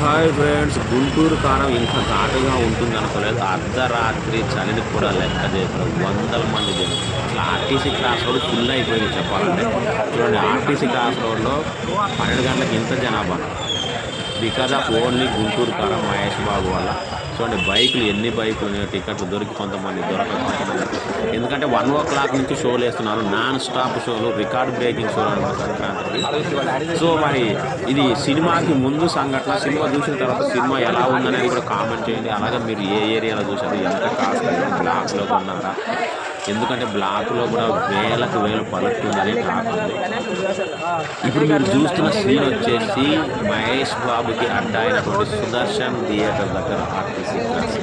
Hi friends, Guntur కారం ఇంత ఘాటుగా ఉంటుంది అనుకోలేదు. అర్ధరాత్రి చలిని కూడా లెక్క చేయకుండా వందల మంది జనం అసలు ఆర్టీసీ క్రాస్ రోడ్ ఫుల్ అయిపోయింది చెప్పాలంటే. చూడండి, ఆర్టీసీ క్రాస్ రోడ్లో 12 గంటలకు ఇంత జనాభా బికాజ్ ఆఫ్ ఓన్లీ గుంటూరు కారం మహేష్ బాబు వల్ల. చూడండి, బైకులు ఎన్ని బైకులు ఉన్నాయో, టికెట్లు దొరికి కొంతమంది దొరకక కొంతమంది. ఎందుకంటే 1 o'clock నుంచి షోలు వేస్తున్నారు, నాన్ స్టాప్ షోలు, రికార్డ్ బ్రేకింగ్ షోలు అనమాట సంక్రాంతికి. సో మరి ఇది సినిమాకి ముందు సంఘటన, సినిమా చూసిన తర్వాత సినిమా ఎలా ఉందనేది కూడా కామెంట్ చేయండి. అలాగే మీరు ఏ ఏరియాలో చూసారు, ఎంత కాస్ట్, బ్లాక్లో కొన్నారా? ఎందుకంటే బ్లాక్లో కూడా వేలకు వేలు పలుకుతుందని టాక్ ఉంది. ఇప్పుడు మీరు చూస్తున్న సీన్ వచ్చేసి మహేష్ బాబుకి అడ్డా అయినటువంటి సుదర్శన్ థియేటర్ దగ్గర ఆర్టీసీ క్రాస్.